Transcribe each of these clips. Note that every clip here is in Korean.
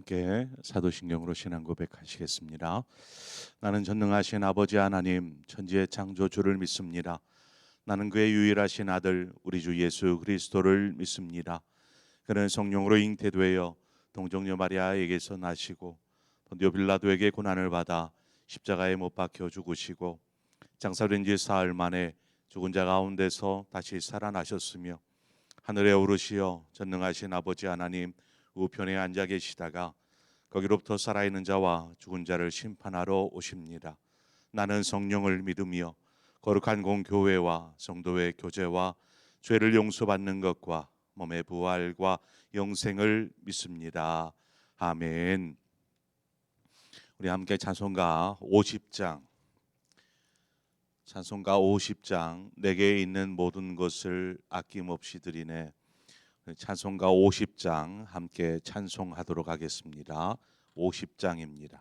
함께 사도신경으로 신앙 고백하시겠습니다. 나는 전능하신 아버지 하나님 천지의 창조주를 믿습니다. 나는 그의 유일하신 아들 우리 주 예수 그리스도를 믿습니다. 그는 성령으로 잉태되어 동정녀 마리아에게서 나시고 본디오 빌라도에게 고난을 받아 십자가에 못 박혀 죽으시고 장사된 지 사흘 만에 죽은 자 가운데서 다시 살아나셨으며 하늘에 오르시어 전능하신 아버지 하나님 우편에 앉아 계시다가 거기로부터 살아있는 자와 죽은 자를 심판하러 오십니다. 나는 성령을 믿으며 거룩한 공교회와 성도의 교제와 죄를 용서받는 것과 몸의 부활과 영생을 믿습니다. 아멘. 우리 함께 찬송가 50장 내게 있는 모든 것을 아낌없이 드리네. 찬송가 50장 함께 찬송하도록 하겠습니다. 50장입니다.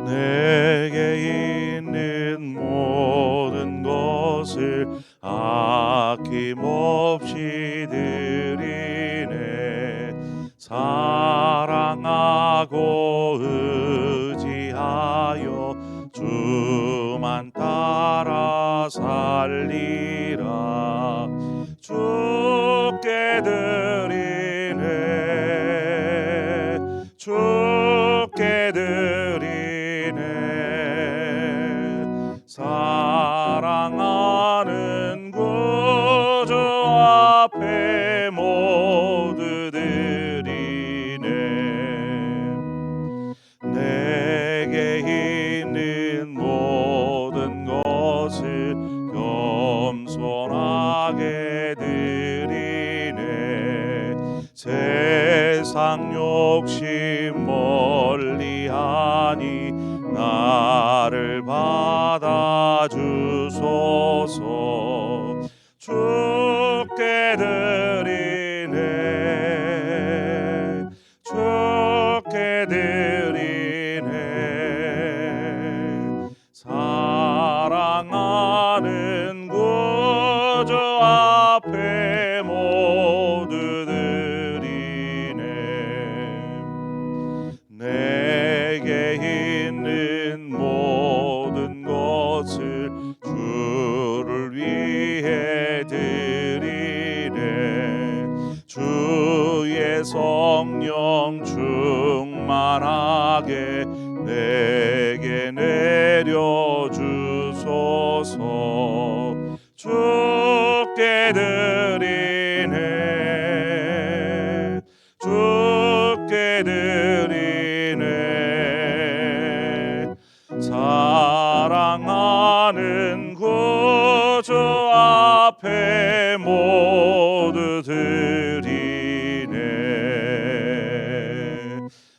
내게 있는 모든 것을 아낌없이 드리네. 사랑하고 의지하여 주만 따라 살리라. 주께 드리네. 주께 드리네. 사랑하는 구주 앞에 모두 드리네. 내게 있는 모든 것을 겸손하게 드리네. 세상 욕심 멀리하니 나를 받아주소서. 주께 드리네. 주께 드리네. 사랑하는 구주 앞에 모두 드리네. 내게 있는 모든 것을 주를 위해 드리네. 주의 성령 충만하게 내게 내려주소서. 주께 드리네. 주께 드리네. 사랑하는 구주 앞에 모두 드리네.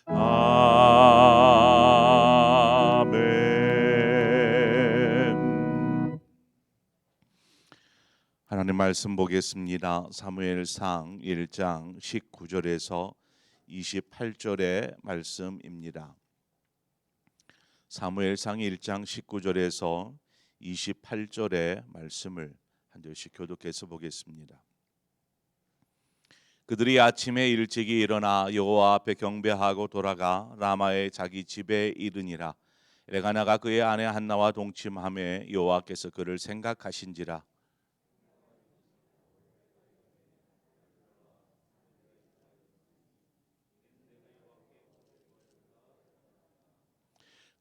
아멘. 하나님 말씀 보겠습니다. 사무엘상 1장 19절에서 28절의 말씀입니다. 사무엘상 1장 19절에서 28절의 말씀을 한 절씩 교독해서 보겠습니다. 그들이 아침에 일찍이 일어나 여호와 앞에 경배하고 돌아가 라마의 자기 집에 이르니라. 엘가나가 그의 아내 한나와 동침하매 여호와께서 그를 생각하신지라.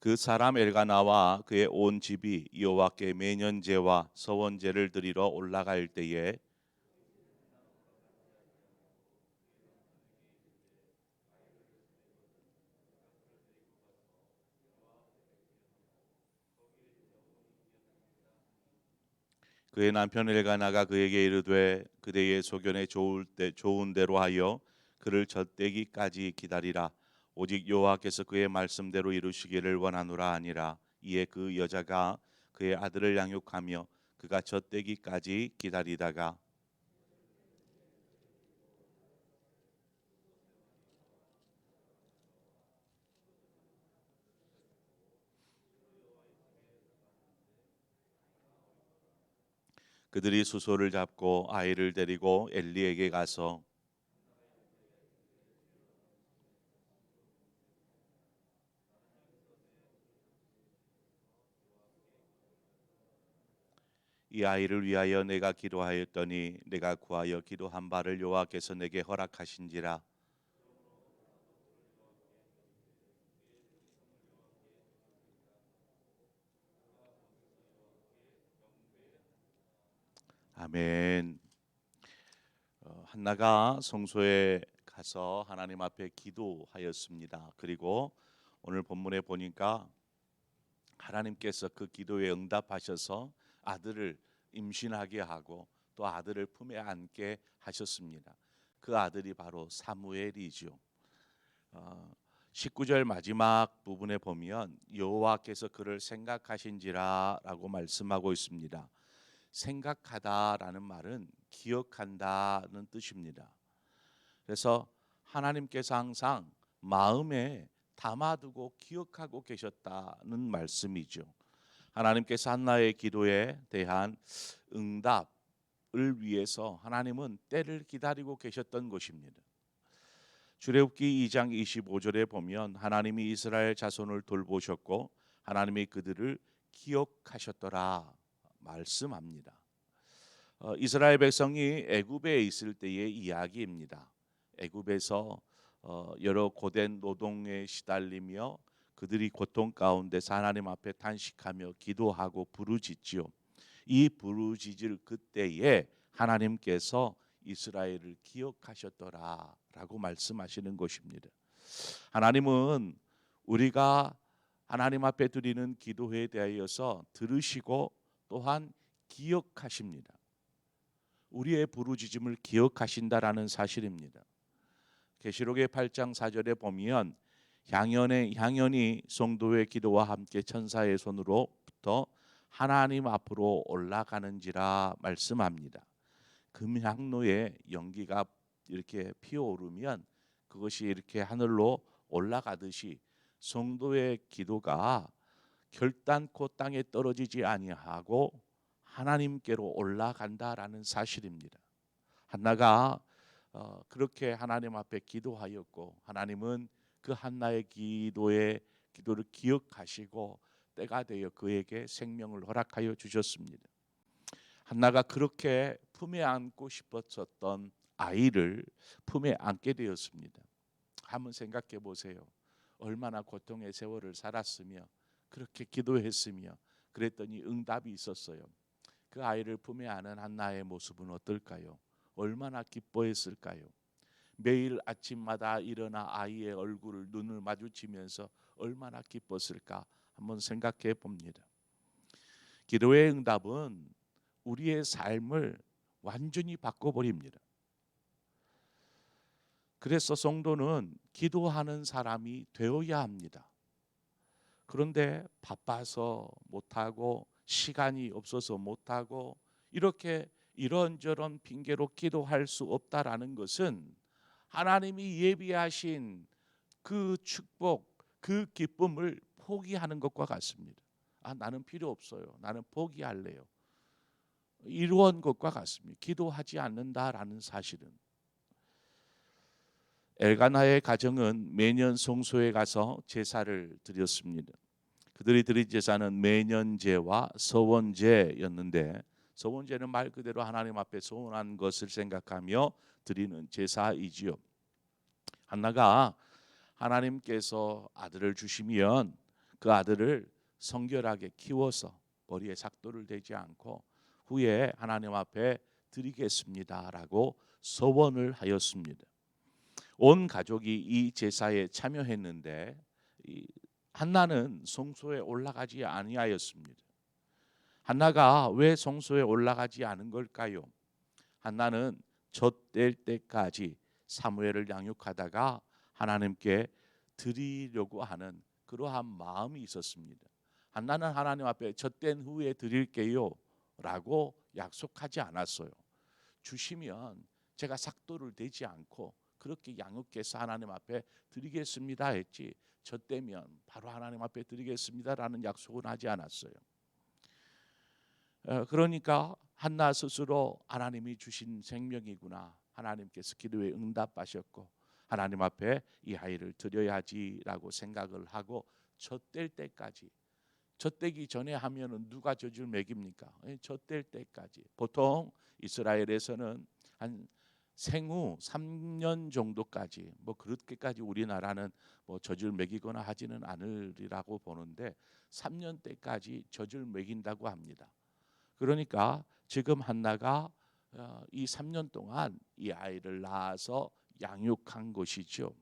그 사람 엘가나와 그의 온 집이 여호와께 매년제와 서원제를 드리러 올라갈 때에 그의 남편 엘가나가 그에게 이르되 그대의 소견에 좋은 대로 하여 그를 젖대기까지 기다리라. 오직 여호와께서 그의 말씀대로 이루시기를 원하노라 하니라. 이에 그 여자가 그의 아들을 양육하며 그가 젖대기까지 기다리다가 그들이 수소를 잡고 아이를 데리고 엘리에게 가서 이 아이를 위하여 내가 기도하였더니 내가 구하여 기도한 바를 여호와께서 내게 허락하신지라. 아멘. 한나가 성소에 가서 하나님 앞에 기도하였습니다. 그리고 오늘 본문에 보니까 하나님께서 그 기도에 응답하셔서 아들을 임신하게 하고 또 아들을 품에 안게 하셨습니다. 그 아들이 바로 사무엘이죠. 19절 마지막 부분에 보면 여호와께서 그를 생각하신지라라고 말씀하고 있습니다. 생각하다라는 말은 기억한다는 뜻입니다. 그래서 하나님께서 항상 마음에 담아두고 기억하고 계셨다는 말씀이죠. 하나님께서 한나의 기도에 대한 응답을 위해서 하나님은 때를 기다리고 계셨던 것입니다. 출애굽기 2장 25절에 보면 하나님이 이스라엘 자손을 돌보셨고 하나님이 그들을 기억하셨더라 말씀합니다. 이스라엘 백성이 애굽에 있을 때의 이야기입니다. 애굽에서 여러 고된 노동에 시달리며 그들이 고통 가운데서 하나님 앞에 탄식하며 기도하고 부르짖지요. 이 부르짖을 그때에 하나님께서 이스라엘을 기억하셨더라라고 말씀하시는 것입니다. 하나님은 우리가 하나님 앞에 드리는 기도에 대하여서 들으시고 또한 기억하십니다. 우리의 부르짖음을 기억하신다라는 사실입니다. 계시록의 8장 4절에 보면 향연이 성도의 기도와 함께 천사의 손으로부터 하나님 앞으로 올라가는지라 말씀합니다. 금향로에 연기가 이렇게 피어오르면 그것이 이렇게 하늘로 올라가듯이 성도의 기도가 결단코 땅에 떨어지지 아니하고 하나님께로 올라간다라는 사실입니다. 한나가 그렇게 하나님 앞에 기도하였고 하나님은 그 한나의 기도를 기억하시고 때가 되어 그에게 생명을 허락하여 주셨습니다. 한나가 그렇게 품에 안고 싶었던 아이를 품에 안게 되었습니다. 한번 생각해 보세요. 얼마나 고통의 세월을 살았으며 그렇게 기도했으며 그랬더니 응답이 있었어요. 그 아이를 품에 안은 한나의 모습은 어떨까요? 얼마나 기뻐했을까요? 매일 아침마다 일어나 아이의 얼굴을 눈을 마주치면서 얼마나 기뻤을까 한번 생각해 봅니다. 기도의 응답은 우리의 삶을 완전히 바꿔버립니다. 그래서 성도는 기도하는 사람이 되어야 합니다. 그런데 바빠서 못하고 시간이 없어서 못하고 이렇게 이런저런 핑계로 기도할 수 없다라는 것은 하나님이 예비하신 그 축복, 그 기쁨을 포기하는 것과 같습니다. 나는 필요 없어요. 나는 포기할래요. 이런 것과 같습니다. 기도하지 않는다라는 사실은. 엘가나의 가정은 매년 성소에 가서 제사를 드렸습니다. 그들이 드린 제사는 매년제와 서원제였는데 서원제는 말 그대로 하나님 앞에 소원한 것을 생각하며 드리는 제사이지요. 한나가 하나님께서 아들을 주시면 그 아들을 성결하게 키워서 머리에 삭도를 대지 않고 후에 하나님 앞에 드리겠습니다라고 서원을 하였습니다. 온 가족이 이 제사에 참여했는데 한나는 성소에 올라가지 아니하였습니다. 한나가 왜 성소에 올라가지 않은 걸까요? 한나는 젖될 때까지 사무엘을 양육하다가 하나님께 드리려고 하는 그러한 마음이 있었습니다. 한나는 하나님 앞에 젖된 후에 드릴게요 라고 약속하지 않았어요. 주시면 제가 삭도를 대지 않고 그렇게 양육해서 하나님 앞에 드리겠습니다 했지 젖되면 바로 하나님 앞에 드리겠습니다라는 약속은 하지 않았어요. 그러니까 한나 스스로 하나님이 주신 생명이구나, 하나님께서 기도에 응답하셨고 하나님 앞에 이 아이를 드려야지라고 생각을 하고 젖될 때까지, 젖되기 전에 하면은 누가 젖을 먹입니까? 젖될 때까지. 보통 이스라엘에서는 한 생후 3년 정도까지, 뭐 그렇게까지 우리나라는 뭐 젖을 먹이거나 하지는 않으리라고 보는데 3년 때까지 젖을 먹인다고 합니다. 그러니까 지금 한나가 이 3년 동안 이 아이를 낳아서 양육한 것이죠.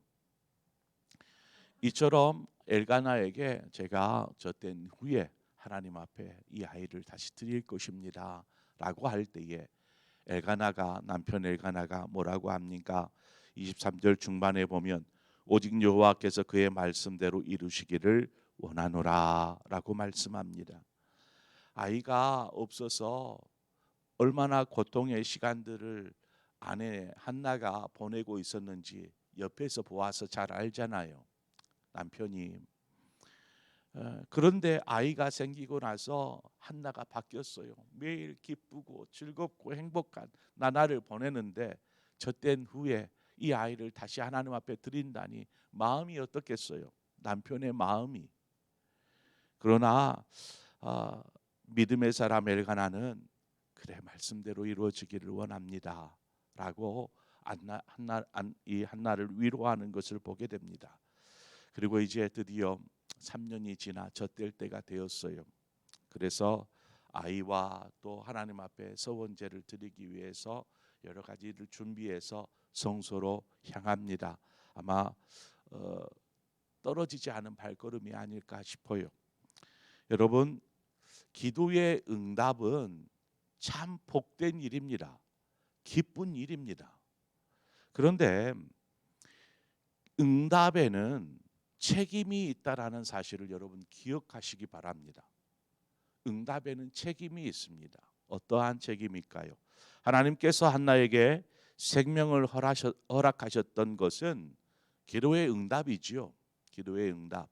이처럼 엘가나에게 제가 젖된 후에 하나님 앞에 이 아이를 다시 드릴 것입니다 라고 할 때에 엘가나가, 남편 엘가나가 뭐라고 합니까? 23절 중반에 보면 오직 여호와께서 그의 말씀대로 이루시기를 원하노라 라고 말씀합니다. 아이가 없어서 얼마나 고통의 시간들을 아내 한나가 보내고 있었는지 옆에서 보아서 잘 알잖아요, 남편이. 그런데 아이가 생기고 나서 한나가 바뀌었어요. 매일 기쁘고 즐겁고 행복한 나날을 보내는데 젖된 후에 이 아이를 다시 하나님 앞에 드린다니 마음이 어떻겠어요? 남편의 마음이. 그러나 믿음의 사람 엘가나는 그래, 말씀대로 이루어지기를 원합니다 라고 이 한나를 위로하는 것을 보게 됩니다. 그리고 이제 드디어 3년이 지나 젖될 때가 되었어요. 그래서 아이와 또 하나님 앞에 서원제를 드리기 위해서 여러 가지를 준비해서 성소로 향합니다. 아마 떨어지지 않은 발걸음이 아닐까 싶어요. 여러분, 기도의 응답은 참 복된 일입니다. 기쁜 일입니다. 그런데 응답에는 책임이 있다라는 사실을 여러분 기억하시기 바랍니다. 응답에는 책임이 있습니다. 어떠한 책임일까요? 하나님께서 한나에게 생명을 허락하셨던 것은 기도의 응답이지요. 기도의 응답.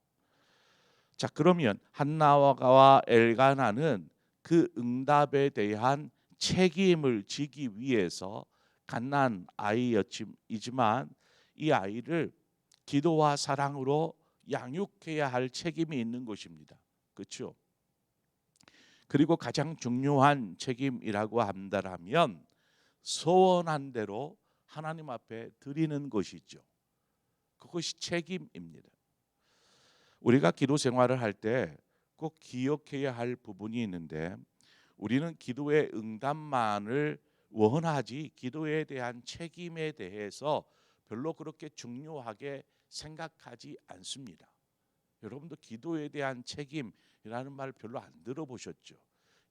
자, 그러면 한나와 엘가나는 그 응답에 대한 책임을 지기 위해서 갓난 아이였지만 이 아이를 기도와 사랑으로 양육해야 할 책임이 있는 것입니다. 그렇죠? 그리고 가장 중요한 책임이라고 한다면 소원한 대로 하나님 앞에 드리는 것이죠. 그것이 책임입니다. 우리가 기도 생활을 할 때 꼭 기억해야 할 부분이 있는데, 우리는 기도의 응답만을 원하지 기도에 대한 책임에 대해서 별로 그렇게 중요하게 생각하지 않습니다. 여러분도 기도에 대한 책임이라는 말 별로 안 들어보셨죠?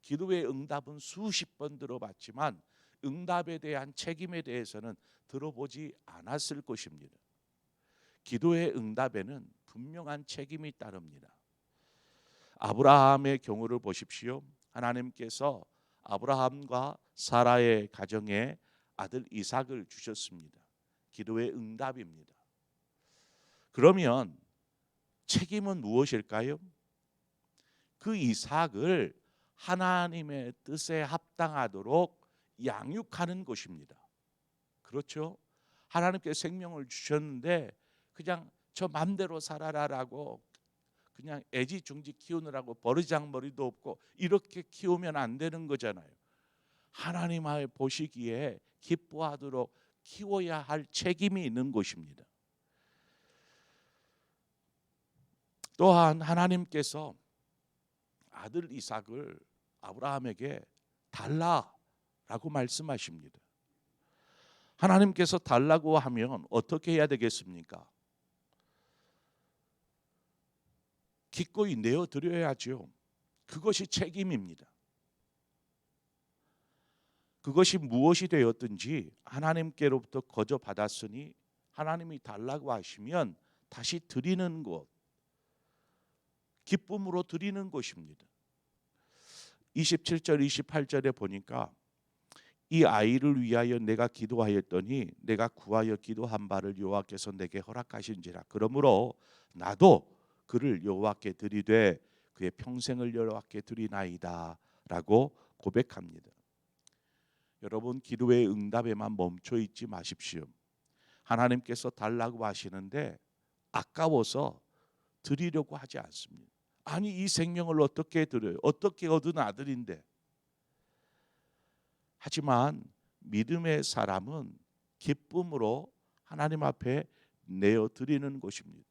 기도의 응답은 수십 번 들어봤지만 응답에 대한 책임에 대해서는 들어보지 않았을 것입니다. 기도의 응답에는 분명한 책임이 따릅니다. 아브라함의 경우를 보십시오. 하나님께서 아브라함과 사라의 가정에 아들 이삭을 주셨습니다. 기도의 응답입니다. 그러면 책임은 무엇일까요? 그 이삭을 하나님의 뜻에 합당하도록 양육하는 것입니다. 그렇죠? 하나님께 생명을 주셨는데 그냥 저 맘대로 살아라라고 그냥 애지중지 키우느라고 버르장머리도 없고 이렇게 키우면 안 되는 거잖아요. 하나님 보시기에 기뻐하도록 키워야 할 책임이 있는 것입니다. 또한 하나님께서 아들 이삭을 아브라함에게 달라라고 말씀하십니다. 하나님께서 달라고 하면 어떻게 해야 되겠습니까? 기꺼이 내어드려야죠. 그것이 책임입니다. 그것이 무엇이 되었든지 하나님께로부터 거저 받았으니 하나님이 달라고 하시면 다시 드리는 것, 기쁨으로 드리는 것입니다. 27절 28절에 보니까 이 아이를 위하여 내가 기도하였더니 내가 구하여 기도한 바를 여호와께서 내게 허락하신지라. 그러므로 나도 그를 여호와께 드리되 그의 평생을 여호와께 드리나이다 라고 고백합니다. 여러분, 기도의 응답에만 멈춰 있지 마십시오. 하나님께서 달라고 하시는데 아까워서 드리려고 하지 않습니다. 아니, 이 생명을 어떻게 드려요? 어떻게 얻은 아들인데. 하지만 믿음의 사람은 기쁨으로 하나님 앞에 내어 드리는 것입니다.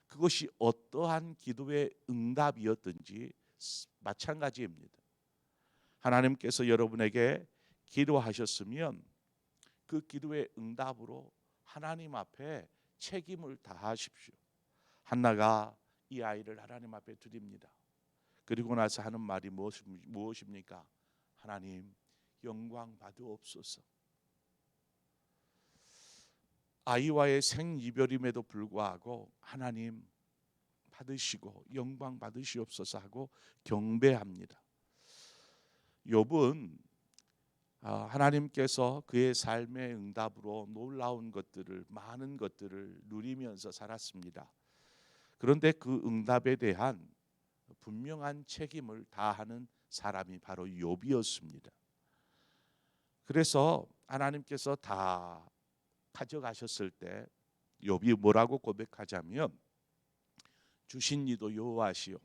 그것이 어떠한 기도의 응답이었든지 마찬가지입니다. 하나님께서 여러분에게 기도하셨으면 그 기도의 응답으로 하나님 앞에 책임을 다하십시오. 한나가 이 아이를 하나님 앞에 드립니다. 그리고 나서 하는 말이 무엇입니까? 하나님, 영광 받으옵소서. 아이와의 생이별임에도 불구하고 하나님 받으시고 영광 받으시옵소서 하고 경배합니다. 욥은 하나님께서 그의 삶의 응답으로 놀라운 것들을, 많은 것들을 누리면서 살았습니다. 그런데 그 응답에 대한 분명한 책임을 다하는 사람이 바로 욥이었습니다. 그래서 하나님께서 다 가져가셨을 때 욥이 뭐라고 고백하자면, 주신 이도 여호와시오,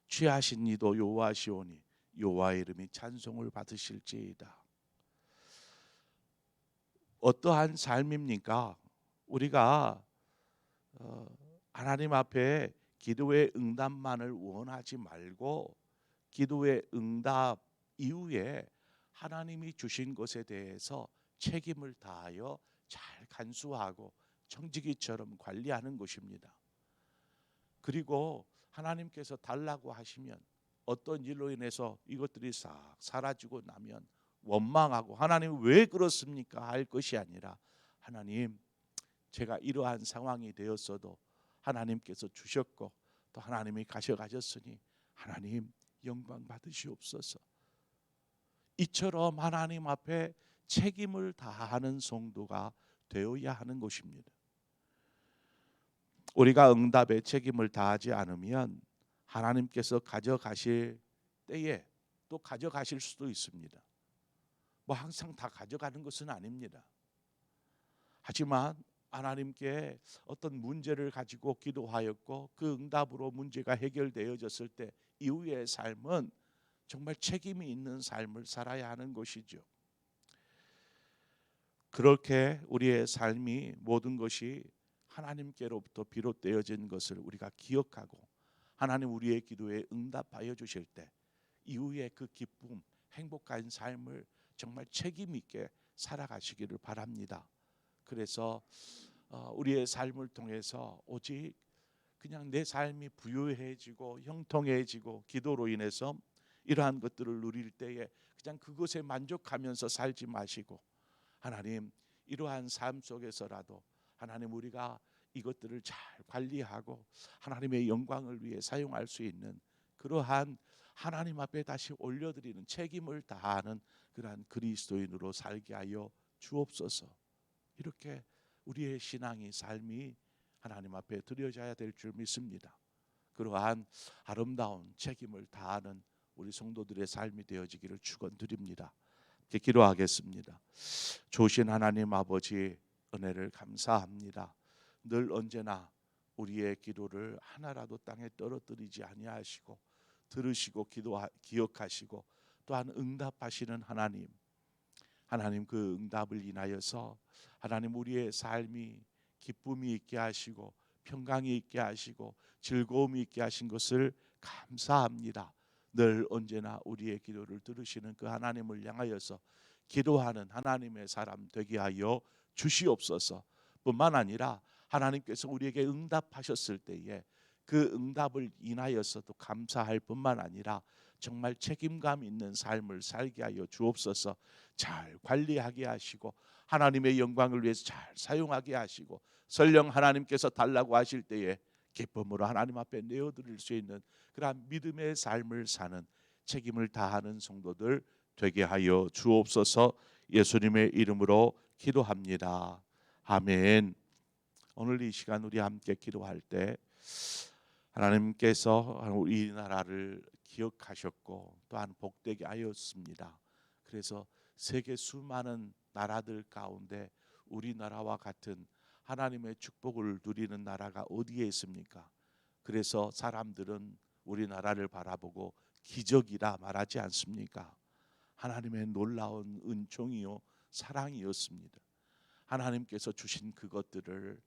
취하신 이도 여호와시오니 여호와의 이름이 찬송을 받으실지이다. 어떠한 삶입니까? 우리가 하나님 앞에 기도의 응답만을 원하지 말고 기도의 응답 이후에 하나님이 주신 것에 대해서 책임을 다하여 잘 간수하고 청지기처럼 관리하는 것입니다. 그리고 하나님께서 달라고 하시면 어떤 일로 인해서 이것들이 싹 사라지고 나면 원망하고 하나님 왜 그렇습니까? 할 것이 아니라, 하나님, 제가 이러한 상황이 되었어도 하나님께서 주셨고 또 하나님이 가져가셨으니 하나님 영광 받으시옵소서. 이처럼 하나님 앞에 책임을 다하는 성도가 되어야 하는 것입니다. 우리가 응답에 책임을 다하지 않으면 하나님께서 가져가실 때에 또 가져가실 수도 있습니다. 뭐 항상 다 가져가는 것은 아닙니다. 하지만 하나님께 어떤 문제를 가지고 기도하였고 그 응답으로 문제가 해결되어졌을 때 이후의 삶은 정말 책임이 있는 삶을 살아야 하는 것이죠. 그렇게 우리의 삶이 모든 것이 하나님께로부터 비롯되어진 것을 우리가 기억하고 하나님 우리의 기도에 응답하여 주실 때 이후에 그 기쁨, 행복한 삶을 정말 책임 있게 살아가시기를 바랍니다. 그래서 우리의 삶을 통해서 오직 그냥 내 삶이 부유해지고 형통해지고 기도로 인해서 이러한 것들을 누릴 때에 그냥 그것에 만족하면서 살지 마시고, 하나님, 이러한 삶 속에서라도 하나님 우리가 이것들을 잘 관리하고 하나님의 영광을 위해 사용할 수 있는 그러한 하나님 앞에 다시 올려드리는 책임을 다하는 그러한 그리스도인으로 살게 하여 주옵소서. 이렇게 우리의 신앙이, 삶이 하나님 앞에 드려져야 될 줄 믿습니다. 그러한 아름다운 책임을 다하는 우리 성도들의 삶이 되어지기를 축원드립니다. 이렇게 기도하겠습니다. 좋으신 하나님 아버지, 은혜를 감사합니다. 늘 언제나 우리의 기도를 하나라도 땅에 떨어뜨리지 아니하시고 들으시고 기억하시고 또한 응답하시는 하나님, 하나님 그 응답을 인하여서 하나님 우리의 삶이 기쁨이 있게 하시고 평강이 있게 하시고 즐거움이 있게 하신 것을 감사합니다. 늘 언제나 우리의 기도를 들으시는 그 하나님을 향하여서 기도하는 하나님의 사람 되게 하여 주시옵소서. 뿐만 아니라 하나님께서 우리에게 응답하셨을 때에 그 응답을 인하여서도 감사할 뿐만 아니라 정말 책임감 있는 삶을 살게 하여 주옵소서. 잘 관리하게 하시고 하나님의 영광을 위해서 잘 사용하게 하시고 설령 하나님께서 달라고 하실 때에 기쁨으로 하나님 앞에 내어드릴 수 있는 그러한 믿음의 삶을 사는 책임을 다하는 성도들 되게 하여 주옵소서. 예수님의 이름으로 기도합니다. 아멘. 오늘 이 시간 우리 함께 기도할 때 하나님께서 우리나라를 기억하셨고 또한 복되게 하였습니다. 그래서 세계 수많은 나라들 가운데 우리나라와 같은 하나님의 축복을 누리는 나라가 어디에 있습니까? 그래서 사람들은 우리나라를 바라보고 기적이라 말하지 않습니까? 하나님의 놀라운 은총이요 사랑이었습니다. 하나님께서 주신 그것들을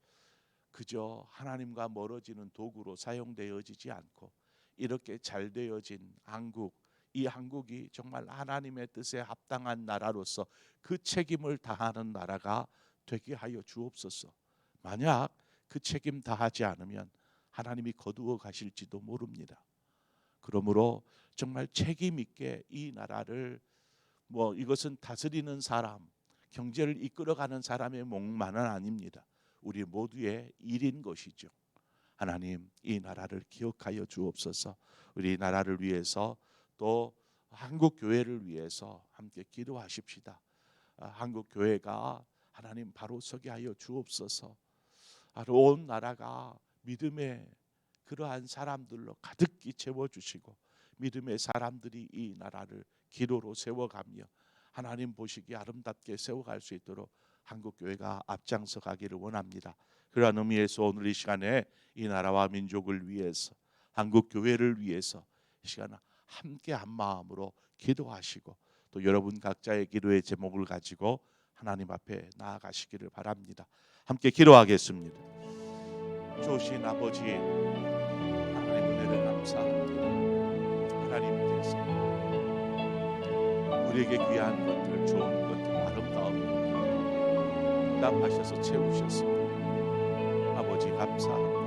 그저 하나님과 멀어지는 도구로 사용되어지지 않고 이렇게 잘 되어진 한국, 이 한국이 정말 하나님의 뜻에 합당한 나라로서 그 책임을 다하는 나라가 되게 하여 주옵소서. 만약 그 책임 다하지 않으면 하나님이 거두어 가실지도 모릅니다. 그러므로 정말 책임 있게 이 나라를 이것은 다스리는 사람, 경제를 이끌어가는 사람의 몫만은 아닙니다. 우리 모두의 일인 것이죠. 하나님, 이 나라를 기억하여 주옵소서. 우리 나라를 위해서 또 한국 교회를 위해서 함께 기도하십시다. 한국 교회가 하나님 바로 서게 하여 주옵소서. 온 나라가 믿음의 그러한 사람들로 가득히 채워주시고 믿음의 사람들이 이 나라를 기도로 세워가며 하나님 보시기에 아름답게 세워갈 수 있도록 한국교회가 앞장서 가기를 원합니다. 그러한 의미에서 오늘 이 시간에 이 나라와 민족을 위해서 한국교회를 위해서 이 시간 함께 한 마음으로 기도하시고 또 여러분 각자의 기도의 제목을 가지고 하나님 앞에 나아가시기를 바랍니다. 함께 기도하겠습니다. 좋으신 아버지 하나님 은혜를 감사합니다. 하나님께서 우리에게 귀한 것들, 좋은 것들, 아름다운 것들 응답하셔서 채우셨습니다. 아버지 감사합니다.